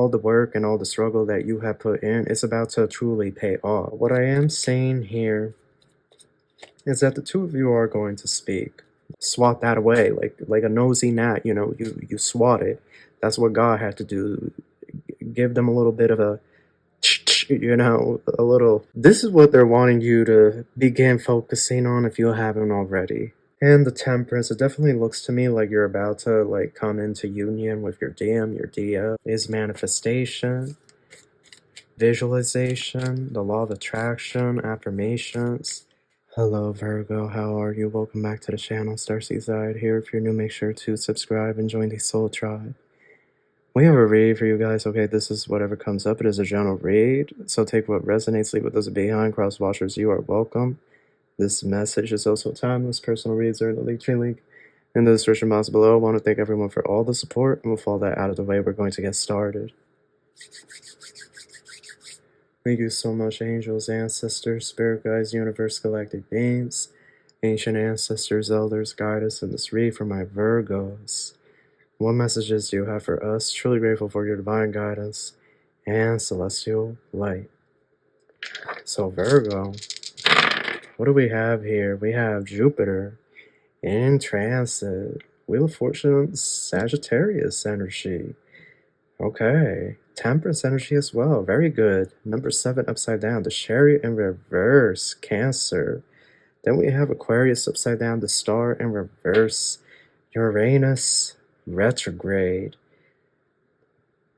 all the work and all the struggle that you have put in is about to truly pay off. What I am saying here is that the two of you are going to speak. Swat that away like a nosy gnat, you swat it. That's what God had to do. Give them a little bit of a a little. This is what they're wanting you to begin focusing on if you haven't already. And the Temperance, it definitely looks to me like you're about to come into union with your DM. Your DM is manifestation, visualization, the law of attraction, affirmations. Hello Virgo, how are you? Welcome back to the channel. Starseaside here. If you're new, make sure to subscribe and join the Soul Tribe. We have a read for you guys. Okay, this is whatever comes up. It is a general read, so take what resonates, leave what doesn't behind. Cross watchers, you are welcome. This message is also timeless. Personal reads are in the LinKTRee link in the description box below. I want to thank everyone for all the support, and with all that out of the way, we're going to get started. Thank you so much, angels, ancestors, spirit guides, universe, galactic beings, ancient ancestors, elders, guide us in this read for my Virgos. What messages do you have for us? Truly grateful for your divine guidance and celestial light. So Virgo, what do we have here? We have Jupiter in transit, Wheel of Fortune, Sagittarius energy. Okay, Temperance energy as well. Very good. Number 7 upside down, the Chariot in reverse, Cancer. Then we have Aquarius upside down, the Star in reverse, Uranus retrograde.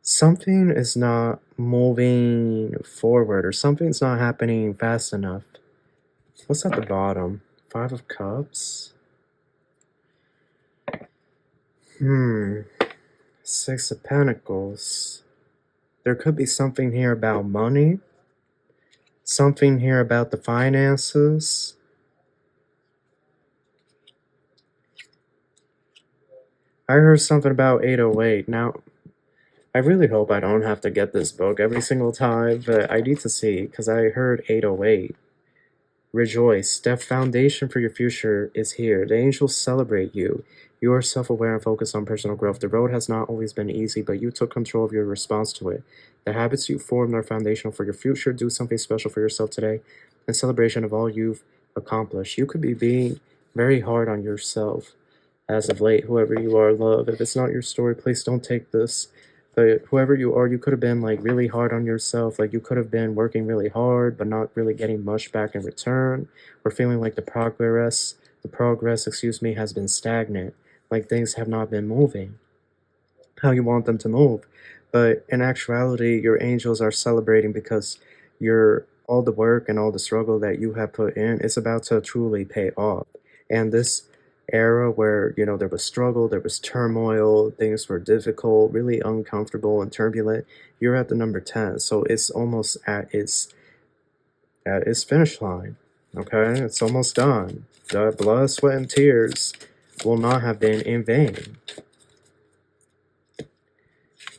Something is not moving forward, or something's not happening fast enough. What's at the bottom? 5 of Cups. 6 of Pentacles. There could be something here about money. Something here about the finances. I heard something about 808. Now, I really hope I don't have to get this book every single time, but I need to see, because I heard 808. Rejoice. The foundation for your future is here. The angels celebrate you. You are self-aware and focused on personal growth. The road has not always been easy, but you took control of your response to it. The habits you formed are foundational for your future. Do something special for yourself today in celebration of all you've accomplished. You could be being very hard on yourself as of late, whoever you are, love. If it's not your story, please don't take this. But whoever you are, you could have been really hard on yourself. You could have been working really hard, but not really getting much back in return. Or feeling like the progress, has been stagnant. Like things have not been moving how you want them to move. But in actuality, your angels are celebrating because all the work and all the struggle that you have put in is about to truly pay off. And this era where there was struggle, there was turmoil, things were difficult, really uncomfortable and turbulent, you're at the number 10, so it's almost at its finish line. Okay, it's almost done. The blood, sweat, and tears will not have been in vain.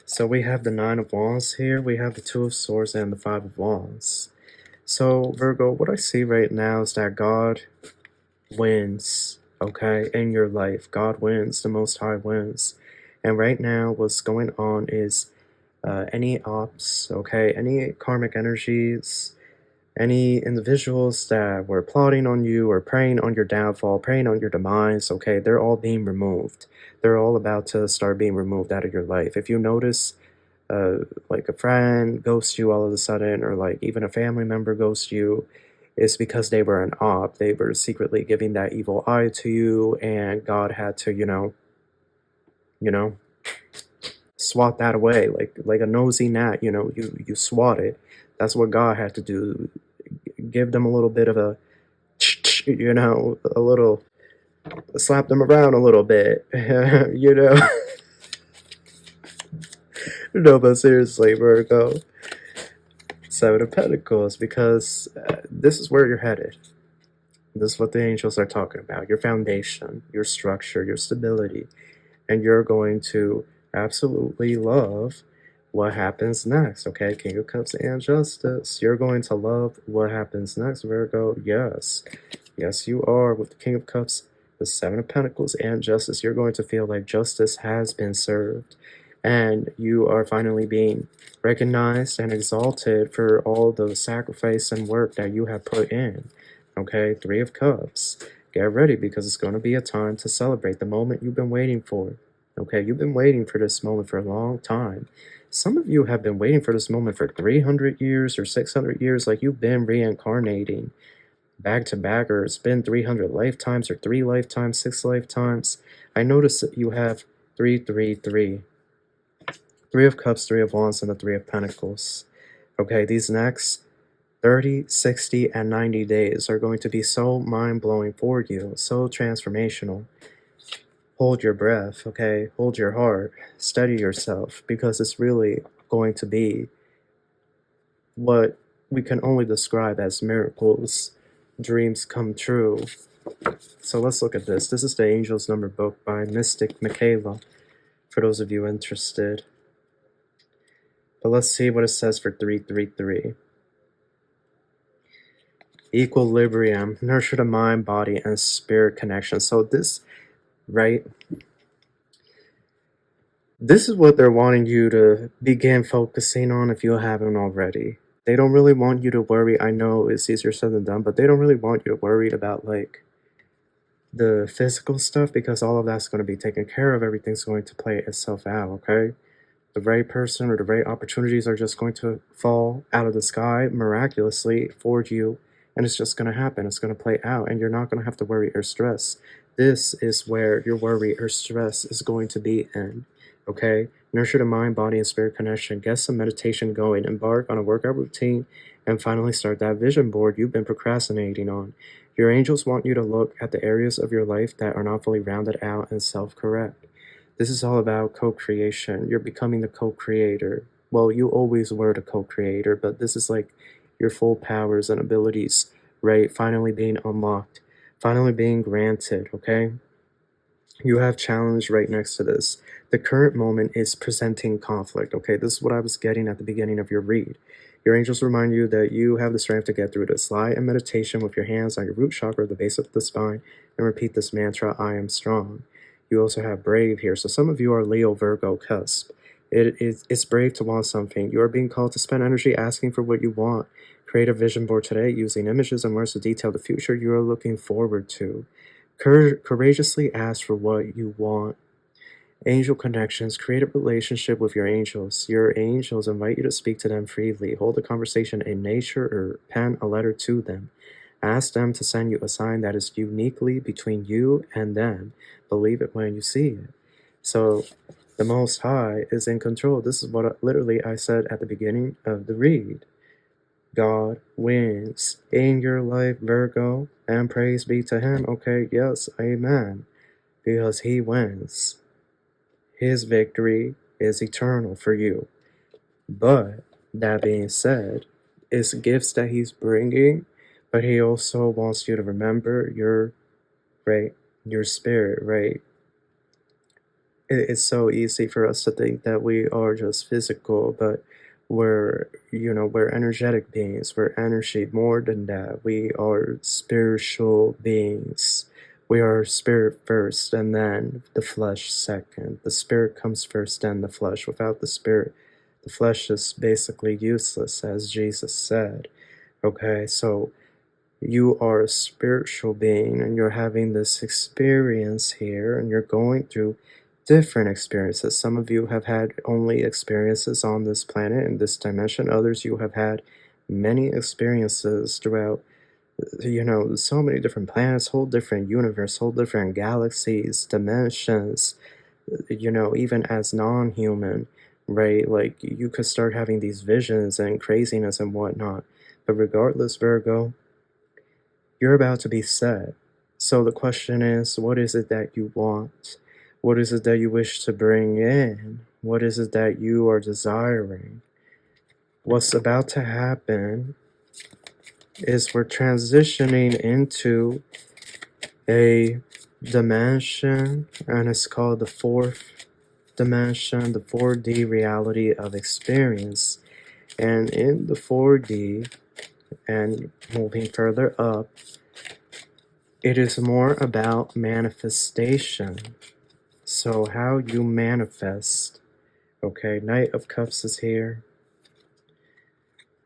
So we have the 9 of Wands here, we have the 2 of Swords, and the 5 of Wands. So Virgo, what I see right now is that God wins. Okay, in your life, God wins, the Most High wins. And right now, what's going on is any ops, okay, any karmic energies, any individuals that were plotting on you or preying on your downfall, preying on your demise, okay, they're all being removed. They're all about to start being removed out of your life. If you notice, like a friend ghosts you all of a sudden, or even a family member ghosts you, it's because they were an op. They were secretly giving that evil eye to you, and God had to, swat that away like a nosy gnat. You swat it. That's what God had to do. Give them a little bit of a, a little, slap them around a little bit, No, but seriously, Virgo. 7 of Pentacles, because this is where you're headed. This is what the angels are talking about. Your foundation, your structure, your stability. And you're going to absolutely love what happens next, okay? King of Cups and Justice. You're going to love what happens next, Virgo. Yes. Yes, you are. With the King of Cups, the 7 of Pentacles, and Justice, you're going to feel like justice has been served. and you are finally being recognized and exalted for all the sacrifice and work that you have put in. Okay, Three of Cups. Get ready, because it's going to be a time to celebrate the moment you've been waiting for. Okay, you've been waiting for this moment for a long time. Some of you have been waiting for this moment for 300 years or 600 years, like you've been reincarnating back to back, or it's been 300 lifetimes, or 3 lifetimes, 6 lifetimes. I notice that you have 333. Three of Cups, Three of Wands, and the Three of Pentacles. Okay, these next 30, 60, and 90 days are going to be so mind-blowing for you, so transformational. Hold your breath, okay? Hold your heart. Steady yourself, because it's really going to be what we can only describe as miracles, dreams come true. So let's look at this. This is the Angel's Number book by Mystic Michaela, for those of you interested. But let's see what it says for 333. Equilibrium, nurture the mind, body, and spirit connection. So this, right? This is what they're wanting you to begin focusing on if you haven't already. They don't really want you to worry. I know it's easier said than done, but they don't really want you to worry about like the physical stuff, because all of that's going to be taken care of. Everything's going to play itself out, okay? The right person or the right opportunities are just going to fall out of the sky miraculously for you, and it's just going to happen. It's going to play out, and you're not going to have to worry or stress. This is where your worry or stress is going to be in, okay? Nurture the mind, body, and spirit connection. Get some meditation going. Embark on a workout routine, and finally start that vision board you've been procrastinating on. Your angels want you to look at the areas of your life that are not fully rounded out and self-correct. This is all about co-creation. You're becoming the co-creator. Well, you always were the co-creator, but this is like your full powers and abilities, right? Finally being unlocked, finally being granted, okay? You have challenge right next to this. The current moment is presenting conflict, okay? This is what I was getting at the beginning of your read. Your angels remind you that you have the strength to get through this. Lie in meditation with your hands on your root chakra, the base of the spine, and repeat this mantra, I am strong. You also have brave here. So some of you are Leo, Virgo, cusp. It's brave to want something. You are being called to spend energy asking for what you want. Create a vision board today using images and words to detail the future you are looking forward to. Courageously ask for what you want. Angel connections. Create a relationship with your angels. Your angels invite you to speak to them freely. Hold a conversation in nature or pen a letter to them. Ask them to send you a sign that is uniquely between you and them. Believe it when you see it. So the Most High is in control. This is what literally I said at the beginning of the read. God wins in your life, Virgo, and praise be to him. Okay, yes, amen. Because he wins. His victory is eternal for you. But that being said, it's gifts that he's bringing, but he also wants you to remember your spirit, right? It's so easy for us to think that we are just physical, but we're energetic beings. We're energy. More than that, we are spiritual beings. We are spirit first, and then the flesh second. The spirit comes first, then the flesh. Without the spirit, the flesh is basically useless, as Jesus said. Okay, so you are a spiritual being, and you're having this experience here, and you're going through different experiences. Some of you have had only experiences on this planet, in this dimension. Others, you have had many experiences throughout, so many different planets, whole different universe, whole different galaxies, dimensions, even as non-human, right? Like, you could start having these visions and craziness and whatnot. But regardless, Virgo, you're about to be set. So the question is, what is it that you want? What is it that you wish to bring in? What is it that you are desiring? What's about to happen is we're transitioning into a dimension, and it's called the fourth dimension, the 4D reality of experience. And in the 4D, and moving further up, it is more about manifestation. So how you manifest Okay, Knight of Cups is here.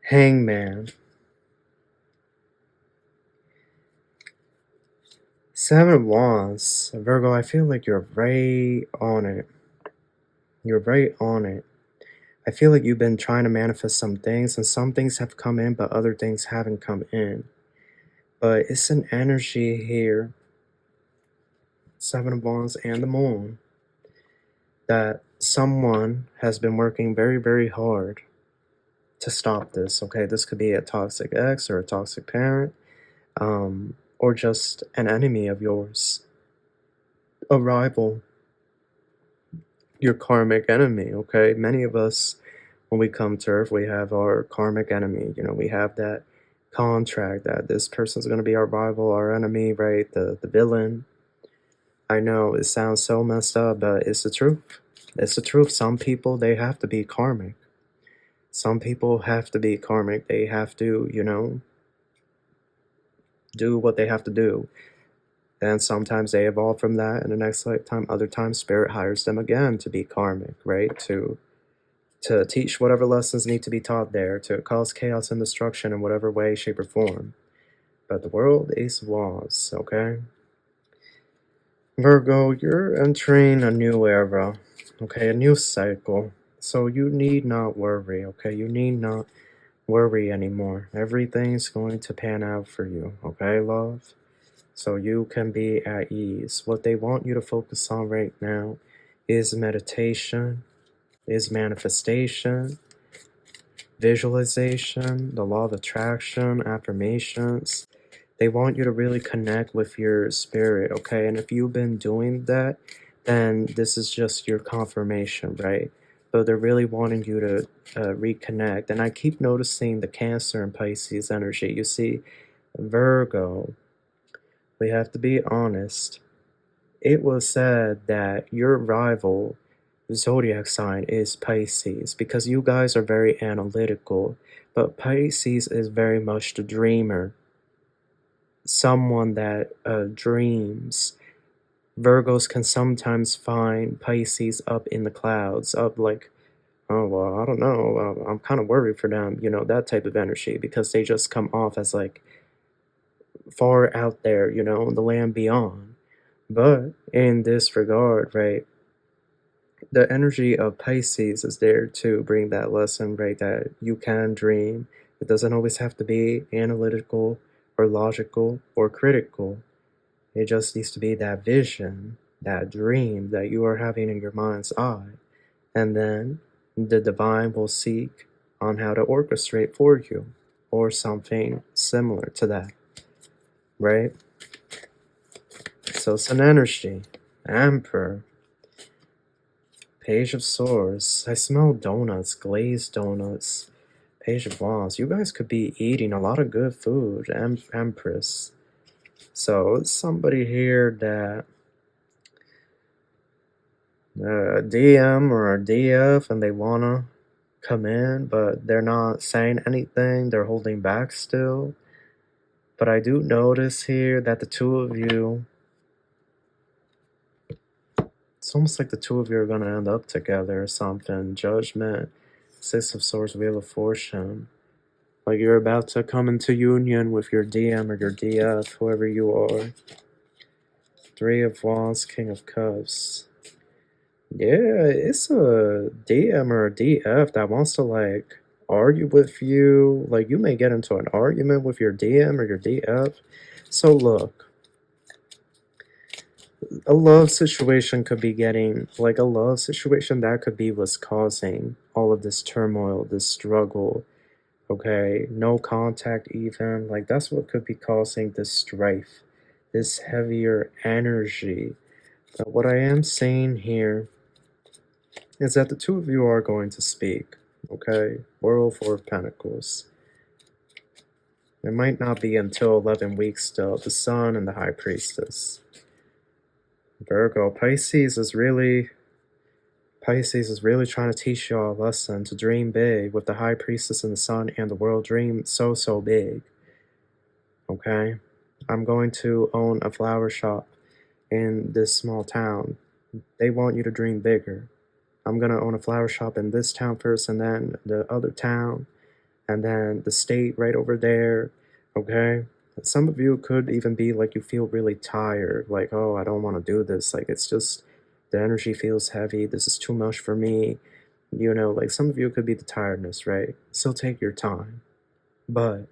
Hangman. Seven of Wands. Virgo, I feel like you're right on it. You're right on it. I feel like you've been trying to manifest some things, and some things have come in, but other things haven't come in. But it's an energy here, Seven of Wands and the Moon, that someone has been working very, very hard to stop this. Okay, this could be a toxic ex or a toxic parent, or just an enemy of yours, a rival, your karmic enemy. Okay, many of us, when we come to Earth, we have our karmic enemy. You know, we have that contract that this person's going to be our rival, our enemy, right? The villain. I know it sounds so messed up, but it's the truth. It's the truth. Some people, they have to be karmic. Some people have to be karmic. They have to, you know, do what they have to do. And sometimes they evolve from that in the next lifetime. Other times, spirit hires them again to be karmic, right? To teach whatever lessons need to be taught there, to cause chaos and destruction in whatever way, shape, or form. But the world is Wands, okay? Virgo, you're entering a new era, okay? A new cycle. So you need not worry, okay? You need not worry anymore. Everything's going to pan out for you, okay, love? So you can be at ease. What they want you to focus on right now is meditation, is manifestation, visualization, the law of attraction, affirmations. They want you to really connect with your spirit, okay? And if you've been doing that, then this is just your confirmation, right? But they're really wanting you to reconnect. And I keep noticing the Cancer and Pisces energy. You see, Virgo, we have to be honest. It was said that your rival zodiac sign is Pisces because you guys are very analytical, but Pisces is very much the dreamer, someone that dreams. Virgos can sometimes find Pisces up in the clouds, up like, oh, well, I don't know, I'm kind of worried for them, you know, that type of energy, because they just come off as like far out there, you know, the land beyond. But in this regard, right, the energy of Pisces is there to bring that lesson, right? That you can dream. It doesn't always have to be analytical or logical or critical. It just needs to be that vision, that dream that you are having in your mind's eye. And then the divine will seek on how to orchestrate for you or something similar to that, right? So it's an energy. Emperor. Page of Swords. I smell donuts, glazed donuts. Page of Wands. You guys could be eating a lot of good food. Empress. So it's somebody here that DM or a DF and they wanna come in, but they're not saying anything. They're holding back still. But I do notice here that the two of you, it's almost like the two of you are gonna end up together or something. Judgment, Six of Swords, Wheel of Fortune. Like you're about to come into union with your DM or your DF, whoever you are. Three of Wands, King of Cups. Yeah, it's a DM or a DF that wants to like argue with you. Like you may get into an argument with your DM or your DF. So look, a love situation could be getting, like a love situation that could be what's causing all of this turmoil, this struggle. Okay, no contact even, like that's what could be causing this strife, this heavier energy. But what I am saying here is that the two of you are going to speak, okay? World Four of Pentacles. It might not be until 11 weeks still, the Sun and the High Priestess. Virgo, Pisces is really trying to teach you all a lesson to dream big with the High Priestess and the Sun and the World. Dream so big. Okay? I'm going to own a flower shop in this small town. They want you to dream bigger. I'm gonna own a flower shop in this town first, and then the other town, and then the state right over there, okay? Some of you could even be like, you feel really tired, like, oh, I don't want to do this, like, it's just, the energy feels heavy, this is too much for me, you know, like, some of you could be the tiredness, right? Still take your time, but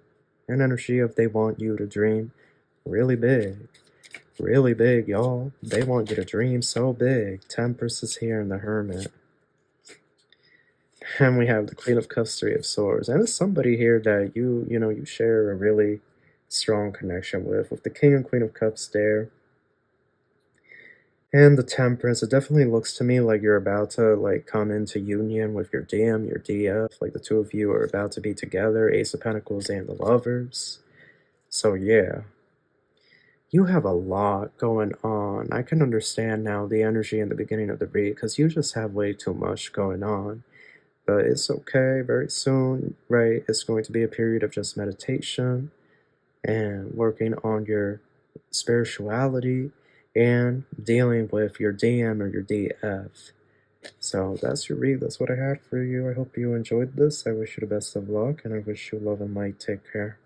an energy of they want you to dream really big, y'all. They want you to dream so big. Temperance is here in the Hermit. And we have the Queen of Cups, Three of Swords. And it's somebody here that you share a really strong connection with the King and Queen of Cups there. And the Temperance, it definitely looks to me like you're about to like come into union with your DM, your DF, like the two of you are about to be together, Ace of Pentacles and the Lovers. So yeah, you have a lot going on. I can understand now the energy in the beginning of the read because you just have way too much going on. But it's okay, very soon, right? It's going to be a period of just meditation and working on your spirituality and dealing with your DM or your DF. So that's your read. That's what I had for you. I hope you enjoyed this. I wish you the best of luck, and I wish you love and light. Take care.